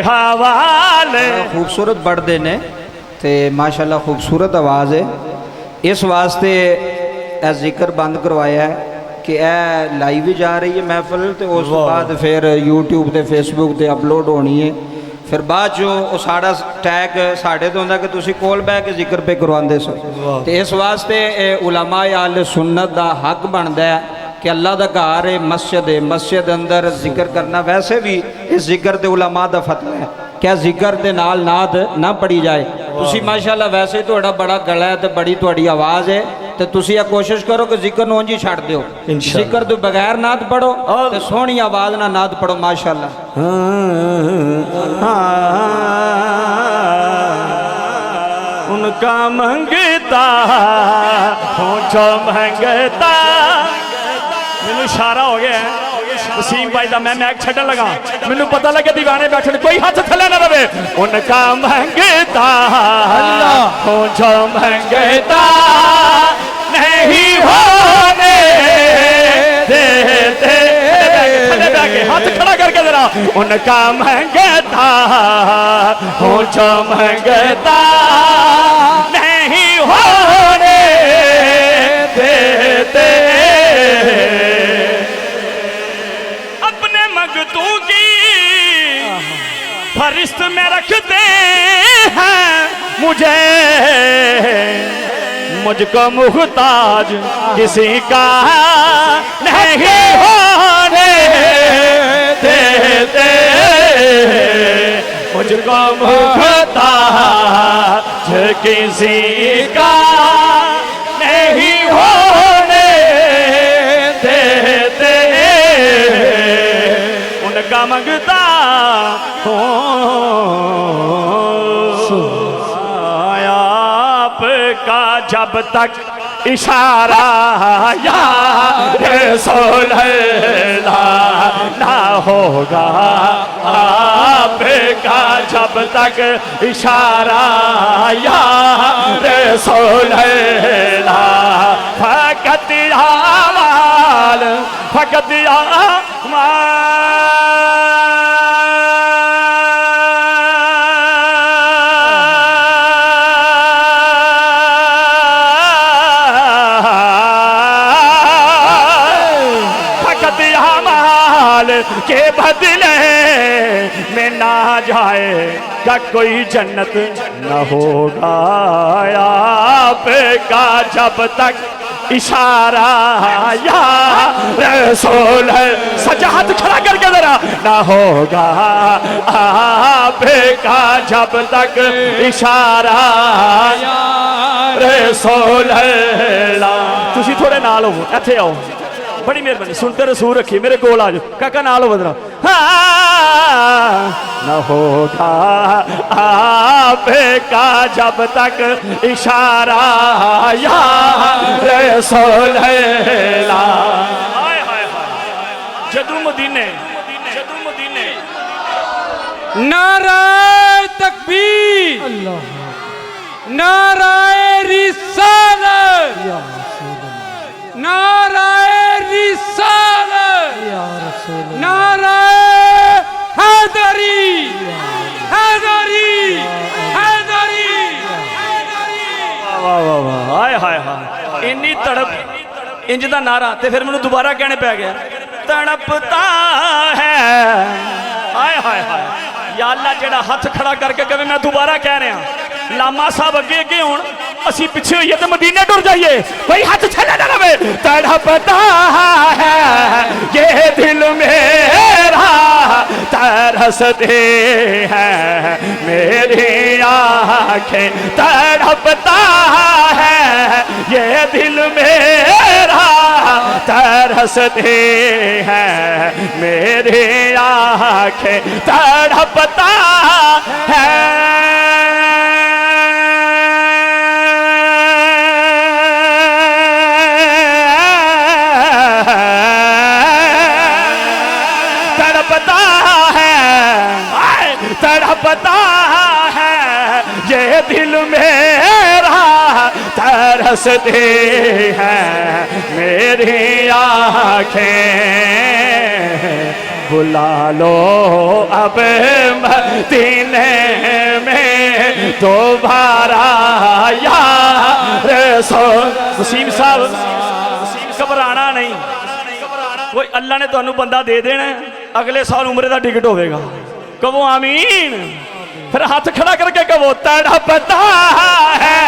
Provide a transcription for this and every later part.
हवाले। खूबसूरत पढ़ते ने ते माशाल्लाह खूबसूरत आवाज़ है। इस वास्ते ए जिक्र बंद करवाया है कि ए लाइव भी जा रही है महफिल, तो उस बाद फिर यूट्यूब ते फेसबुक ते अपलोड होनी है। फिर बाद जो साड़ा टैग साढ़े तो होंदा कि तुसी कोल बह के जिक्र पे करवाते सो, तो इस वास्ते उलमा आले सुन्नत का हक बनता है कि अल्लाह का घर है, मस्जिद अंदर जिक्र करना। वैसे भी इस जिक्र ते उलमा दा फतवा है क्या जिक्र दे नाल नाद ना पढ़ी जाए। तुसी माशाल्लाह वैसे ही थोड़ा बड़ा गला है तो बड़ी थोड़ी आवाज़ है, तो तुसी ये कोशिश करो कि जिक्र नूं जी छड़ दियो। जिक्र तो बगैर नाद पढ़ो तो सोहनी आवाज़ ना नाद पढ़ो माशाल्लाह। उनका मंगता हूँ जो मंगता। मैनू इशारा हो गया है वसीम भाई का, मैं मैक छड्डन लगा, मैनू पता लगे दीवाने बैठे, कोई हाथ थले ना रवे। उनका मंगता हूँ जो मंगता नहीं होने देते। हाथ खड़ा करके जरा। उनका मंगता हूँ जो मंगता नहीं होने देते। अपने मंगतू की फरिश्त में रखते हैं मुझे, मुझको मुहताज किसी का नहीं होने देते। मुझको मुहताज किसी का नहीं होने देते। उनका मंगता हो आपका जब तक इशारा या रसूल अल्लाह ना होगा, आपका जब तक इशारा या रसूल अल्लाह। फकत आवाल फकत के बदले में ना जाएगा कोई जन्नत न होगा। आपका जब तक इशारा या रसूल सजा हाथ खड़ा करके जरा ना होगा। आपका जब तक इशारा या रसूल तुसी थोड़े नाल हो, इत्थे आओ, बड़ी मेहरबानी, सुनते रसूल रखिए, मेरे कोल आ जाओ काका, नाल बदला। न होगा आपका जब तक इशारा या रसूल जदू मदीने नाराए तकबीर, नाराए रिसालत, नाराए रिसालत, नाराए हैदरी, हैदरी, हैदरी। वाह वाह वाह, हाय हाय हाय, इन्नी तड़प इंज दा नारा ते फिर मैनू दोबारा कहने पै गया तड़पता है। हाय हाय हाय, या अल्लाह जेड़ा हथ खड़ा करके कहे मैं दोबारा कह रहा, लामा साहब अगे अगे होण, असी पिछे होइए तो मदीने टुर जाइए, कोई हाथ थले ना रवे। तड़पता है ये दिल मेरा, तरसते हैं मेरी आंखें। तड़पता है ये दिल मेरा, तरसते हैं मेरी आंखें। तड़पता है तड़पता है ये दिल मेरा, तरसते हैं मेरी आंखें। बुला लो अब मदीने में दोबारा यार वसीम साहब घबराना नहीं, कोई अल्लाह ने तुहानू बंदा दे देना, अगले साल उम्र का टिकट होगा। कहो आमीन, फिर हाथ खड़ा करके कहो तड़पता है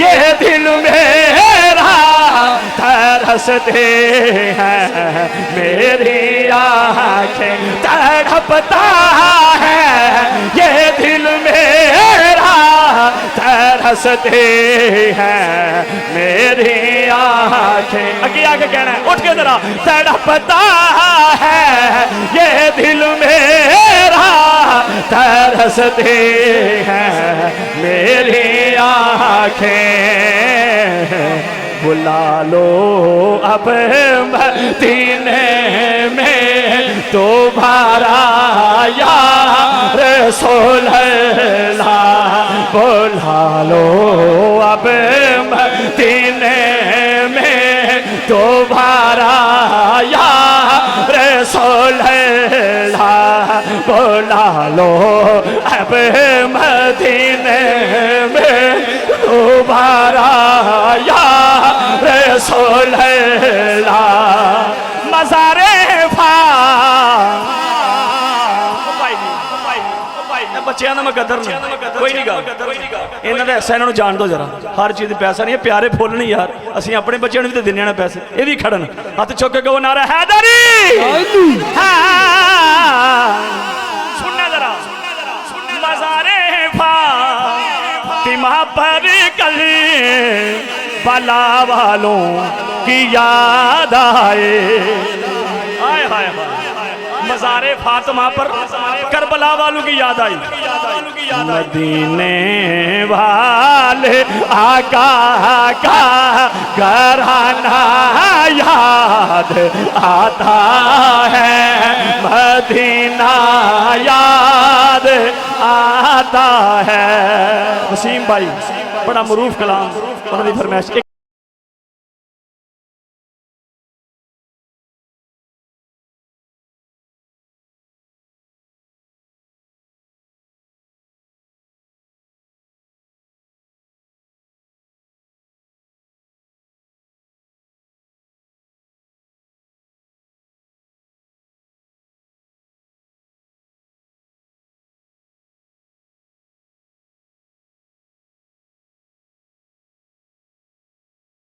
ये दिल मेरा, तरसते हैं मेरी आंखें, तड़पता है ये दिल मेरा, तरसते हैं मेरी आंखें। आगे आगे कहना है, उठ के जरा, तड़पता है ये दिल मेरा, तरसते हैं मेरी आंखें, बुला लो अब मदीने में दोबारा यार रसूल अल्लाह, बुला लो अब मदीने में दोबारा यार रसूल अल्लाह, बुला लो अब मदीने में दोबारा यार रसूल अल्लाह। मज़ारे बच्चों मैं कदर नहीं, कोई नहीं गल इन्होंने ऐसा, इन्होंने जान दो जरा, हर चीज़ पैसा नहीं है, प्यारे फुल नहीं यार, असं अपने बच्चों भी तो देने पैसे, ये भी खड़न, हाथ चुक के कहो नारा हैदरी, सुनना जरा, मज़ारे फातिमा पर कल बला वालों की याद आए, हाय हाय हाय, मज़ारे फातिमा पर करबला वालों की याद आई, मदीने वाले आका का घराना याद आता है, मदीना याद आता है। वसीम भाई बड़ा मरूफ कलाम, उन्होंने फरमाइश